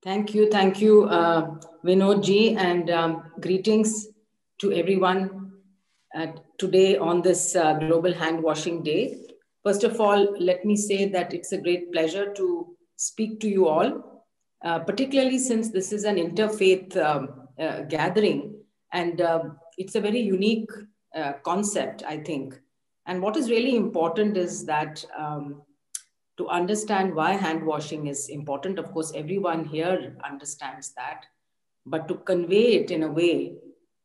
Thank you, Vinod ji, and greetings to everyone today on this Global Hand Washing Day. First of all, let me say that it's a great pleasure to speak to you all, particularly since this is an interfaith gathering, and it's a very unique concept, I think. And what is really important is that to understand why hand washing is important. Of course, everyone here understands that, but to convey it in a way,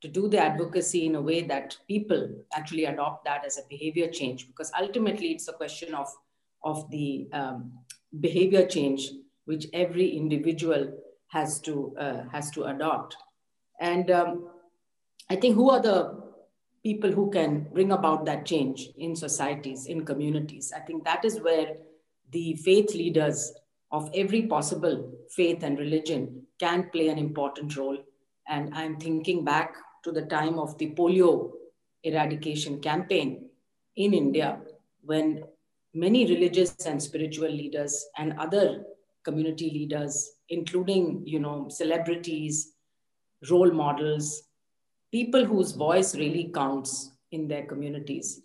to do the advocacy in a way that people actually adopt that as a behavior change, because ultimately it's a question of the behavior change which every individual has to adopt. And I think who are the people who can bring about that change in societies, in communities? I think that is where the faith leaders of every possible faith and religion can play an important role. And I'm thinking back to the time of the polio eradication campaign in India, when many religious and spiritual leaders and other community leaders, including, celebrities, role models, people whose voice really counts in their communities,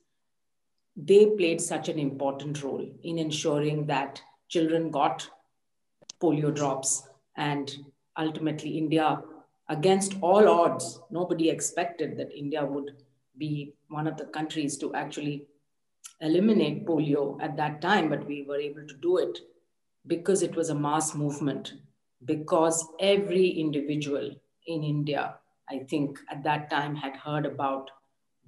they played such an important role in ensuring that children got polio drops. And ultimately, India, against all odds, nobody expected that India would be one of the countries to actually eliminate polio at that time, but we were able to do it because it was a mass movement, because every individual in India, I think at that time, had heard about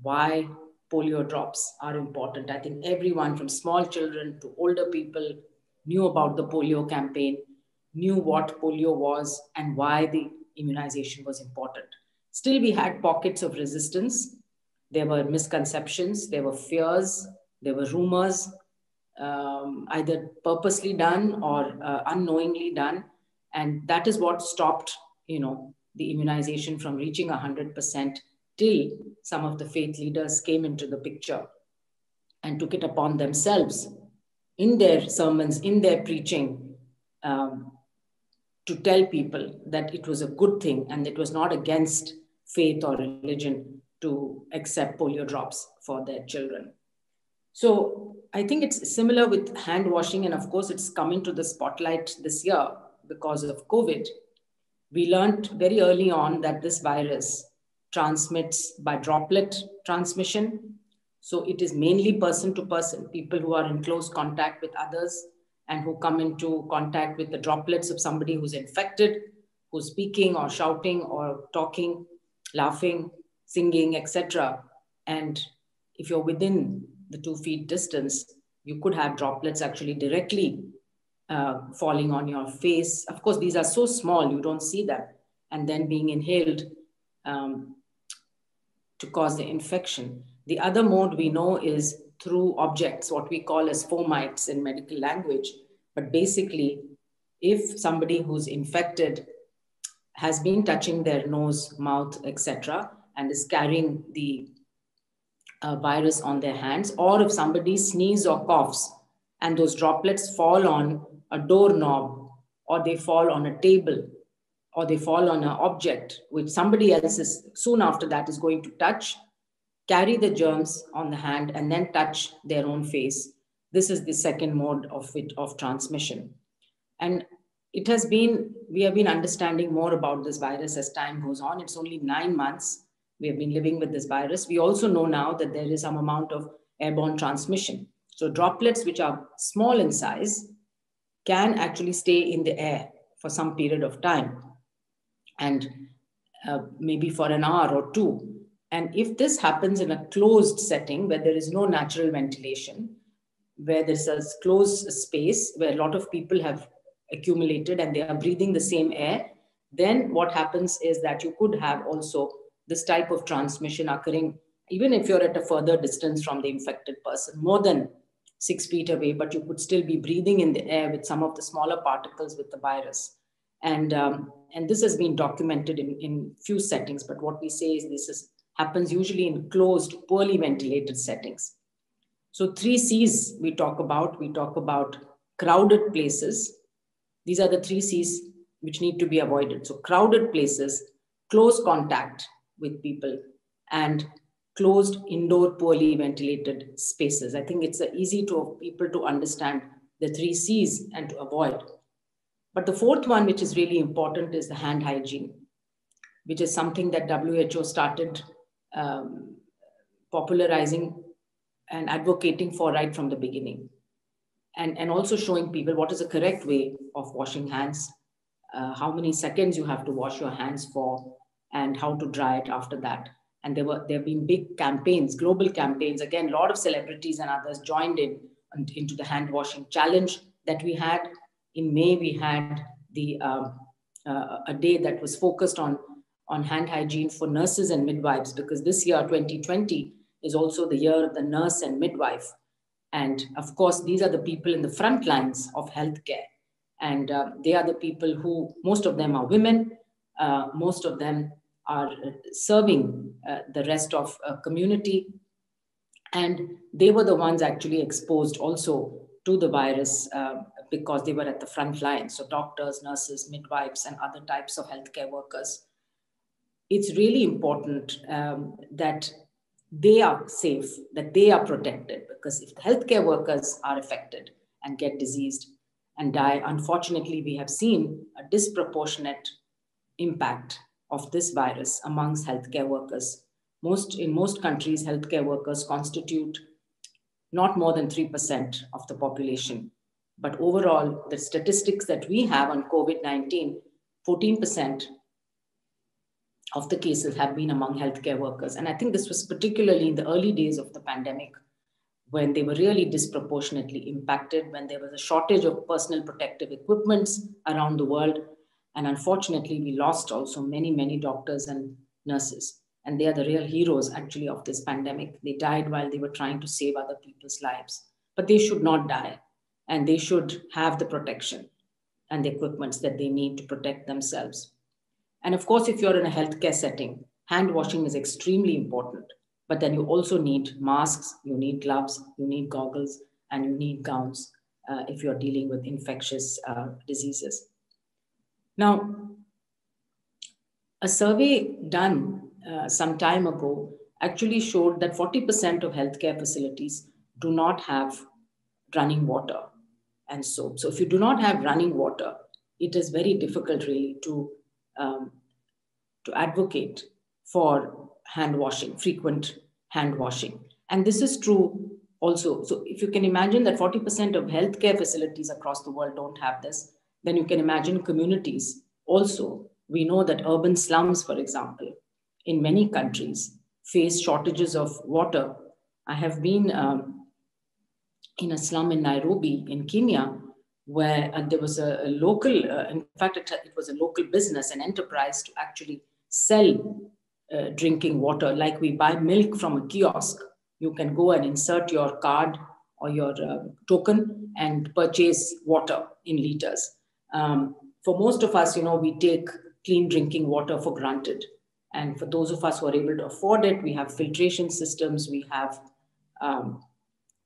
why polio drops are important. I think everyone from small children to older people knew about the polio campaign, knew what polio was and why the immunization was important. Still, we had pockets of resistance. There were misconceptions, there were fears, there were rumors, either purposely done or unknowingly done. And that is what stopped, the immunization from reaching 100% till some of the faith leaders came into the picture and took it upon themselves in their sermons, in their preaching, to tell people that it was a good thing and it was not against faith or religion to accept polio drops for their children. So I think it's similar with hand washing, and of course, it's coming to the spotlight this year because of COVID. We learned very early on that this virus transmits by droplet transmission. So it is mainly person to person, people who are in close contact with others and who come into contact with the droplets of somebody who's infected, who's speaking or shouting or talking, laughing, singing, etc. And if you're within the 2 feet distance, you could have droplets actually directly falling on your face. Of course, these are so small, you don't see them, and then being inhaled to cause the infection. The other mode we know is through objects, what we call as fomites in medical language. But basically, if somebody who's infected has been touching their nose, mouth, etc., and is carrying the virus on their hands, or if somebody sneezes or coughs and those droplets fall on a doorknob, or they fall on a table, or they fall on an object which somebody else is soon after that is going to touch, carry the germs on the hand, and then touch their own face. This is the second mode of transmission. And we have been understanding more about this virus as time goes on. It's only 9 months we have been living with this virus. We also know now that there is some amount of airborne transmission. So droplets, which are small in size, can actually stay in the air for some period of time, and maybe for an hour or two. And if this happens in a closed setting where there is no natural ventilation, where there's a closed space where a lot of people have accumulated and they are breathing the same air, then what happens is that you could have also this type of transmission occurring, even if you're at a further distance from the infected person, more than 6 feet away, but you could still be breathing in the air with some of the smaller particles with the virus. And this has been documented in few settings, but what we say is happens usually in closed, poorly ventilated settings. So 3 C's we talk about. We talk about crowded places. These are the 3 C's which need to be avoided. So crowded places, close contact with people, and closed indoor poorly ventilated spaces. I think it's easy to people to understand the 3 C's and to avoid. But the fourth one, which is really important, is the hand hygiene, which is something that WHO started popularizing and advocating for right from the beginning. And also showing people what is the correct way of washing hands, how many seconds you have to wash your hands for, and how to dry it after that. And there have been big campaigns, global campaigns. Again, a lot of celebrities and others joined into the hand washing challenge that we had. In May, we had a day that was focused on hand hygiene for nurses and midwives, because this year, 2020, is also the year of the nurse and midwife. And of course, these are the people in the front lines of healthcare. And they are the people who, most of them are women, most of them are serving the rest of community. And they were the ones actually exposed also to the virus because they were at the front line. So doctors, nurses, midwives, and other types of healthcare workers. It's really important that they are safe, that they are protected, because if the healthcare workers are affected and get diseased and die, unfortunately, we have seen a disproportionate impact of this virus amongst healthcare workers. In most countries, healthcare workers constitute not more than 3% of the population. But overall, the statistics that we have on COVID-19, 14% of the cases have been among healthcare workers. And I think this was particularly in the early days of the pandemic, when they were really disproportionately impacted, when there was a shortage of personal protective equipments around the world. And unfortunately, we lost also many, many doctors and nurses. And they are the real heroes, actually, of this pandemic. They died while they were trying to save other people's lives. But they should not die. And they should have the protection and the equipments that they need to protect themselves. And of course, if you're in a healthcare setting, hand washing is extremely important. But then you also need masks, you need gloves, you need goggles, and you need gowns if you're dealing with infectious diseases. Now, a survey done some time ago actually showed that 40% of healthcare facilities do not have running water and soap. So if you do not have running water, it is very difficult really to advocate for hand washing, frequent hand washing. And this is true also. So if you can imagine that 40% of healthcare facilities across the world don't have this, then you can imagine communities also. We know that urban slums, for example, in many countries face shortages of water. I have been in a slum in Nairobi, in Kenya, where there was a local, in fact, it was a local business, an enterprise to actually sell drinking water. Like we buy milk from a kiosk, you can go and insert your card or your token and purchase water in liters. For most of us, we take clean drinking water for granted. And for those of us who are able to afford it, we have filtration systems, we have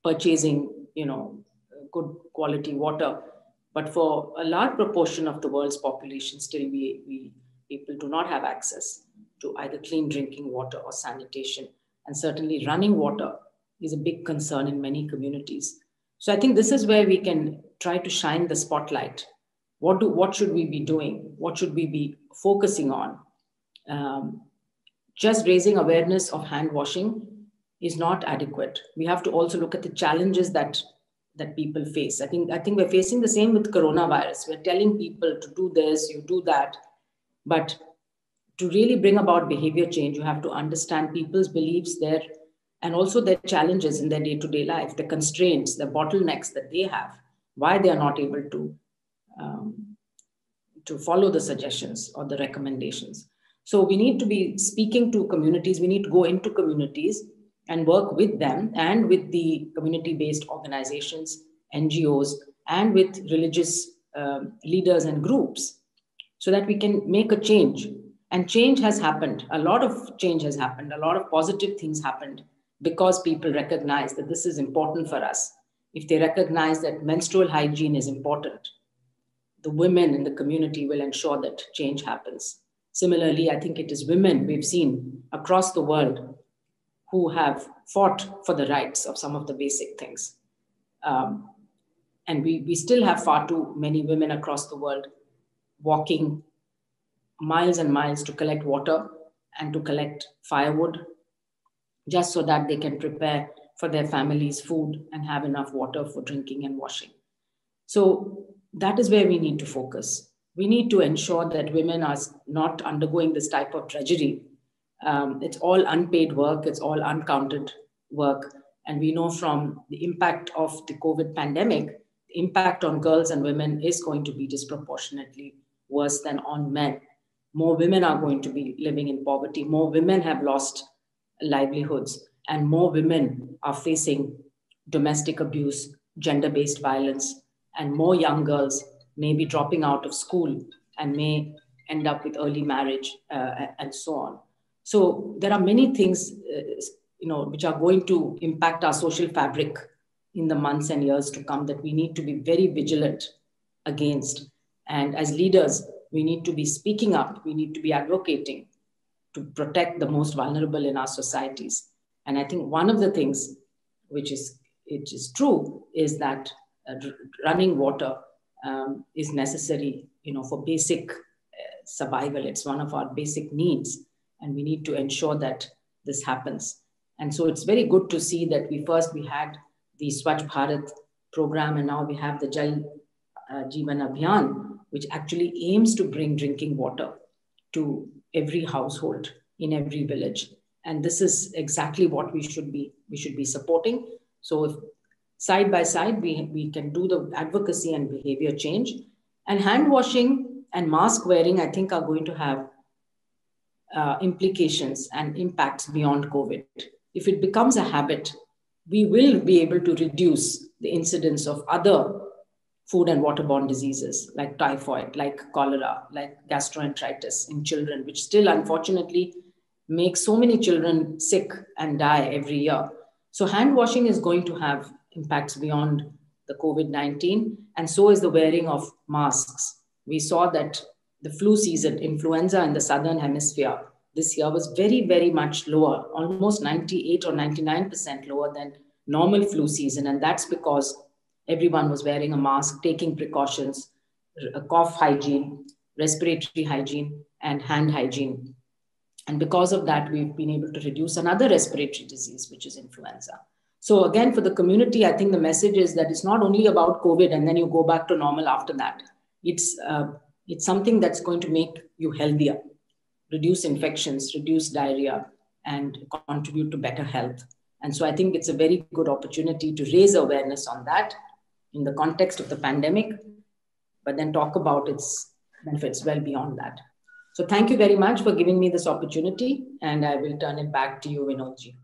purchasing, good quality water. But for a large proportion of the world's population, still people do not have access to either clean drinking water or sanitation. And certainly running water is a big concern in many communities. So I think this is where we can try to shine the spotlight. What should we be doing? What should we be focusing on? Just raising awareness of hand washing is not adequate. We have to also look at the challenges that people face. I think we're facing the same with coronavirus. We're telling people to do this, you do that. But to really bring about behavior change, you have to understand people's beliefs there and also their challenges in their day-to-day life, the constraints, the bottlenecks that they have, why they are not able to follow the suggestions or the recommendations. So we need to be speaking to communities. We need to go into communities and work with them and with the community-based organizations, NGOs, and with religious leaders and groups so that we can make a change. And change has happened. A lot of change has happened. A lot of positive things happened because people recognize that this is important for us. If they recognize that menstrual hygiene is important, the women in the community will ensure that change happens. Similarly, I think it is women we've seen across the world who have fought for the rights of some of the basic things. And we still have far too many women across the world walking miles and miles to collect water and to collect firewood, just so that they can prepare for their families' food and have enough water for drinking and washing. So that is where we need to focus. We need to ensure that women are not undergoing this type of drudgery. It's all unpaid work, it's all uncounted work. And we know from the impact of the COVID pandemic, the impact on girls and women is going to be disproportionately worse than on men. More women are going to be living in poverty. More women have lost livelihoods, and more women are facing domestic abuse, gender-based violence, and more young girls may be dropping out of school and may end up with early marriage and so on. So there are many things which are going to impact our social fabric in the months and years to come that we need to be very vigilant against. And as leaders, we need to be speaking up, we need to be advocating to protect the most vulnerable in our societies. And I think one of the things which is true is that running water is necessary, for basic survival. It's one of our basic needs, and we need to ensure that this happens. And so it's very good to see that we had the Swachh Bharat program, and now we have the Jal Jeevan Abhiyan, which actually aims to bring drinking water to every household in every village. And this is exactly what we should be supporting. So if side by side, we can do the advocacy and behavior change. And hand washing and mask wearing, I think, are going to have implications and impacts beyond COVID. If it becomes a habit, we will be able to reduce the incidence of other food and waterborne diseases like typhoid, like cholera, like gastroenteritis in children, which still unfortunately makes so many children sick and die every year. So hand washing is going to have impacts beyond the COVID-19, and so is the wearing of masks. We saw that the flu season, influenza in the Southern Hemisphere this year was very, very much lower, almost 98 or 99% lower than normal flu season. And that's because everyone was wearing a mask, taking precautions, cough hygiene, respiratory hygiene, and hand hygiene. And because of that, we've been able to reduce another respiratory disease, which is influenza. So again, for the community, I think the message is that it's not only about COVID and then you go back to normal after that. It's something that's going to make you healthier, reduce infections, reduce diarrhea, and contribute to better health. And so I think it's a very good opportunity to raise awareness on that in the context of the pandemic, but then talk about its benefits well beyond that. So thank you very much for giving me this opportunity, and I will turn it back to you, Vinodji.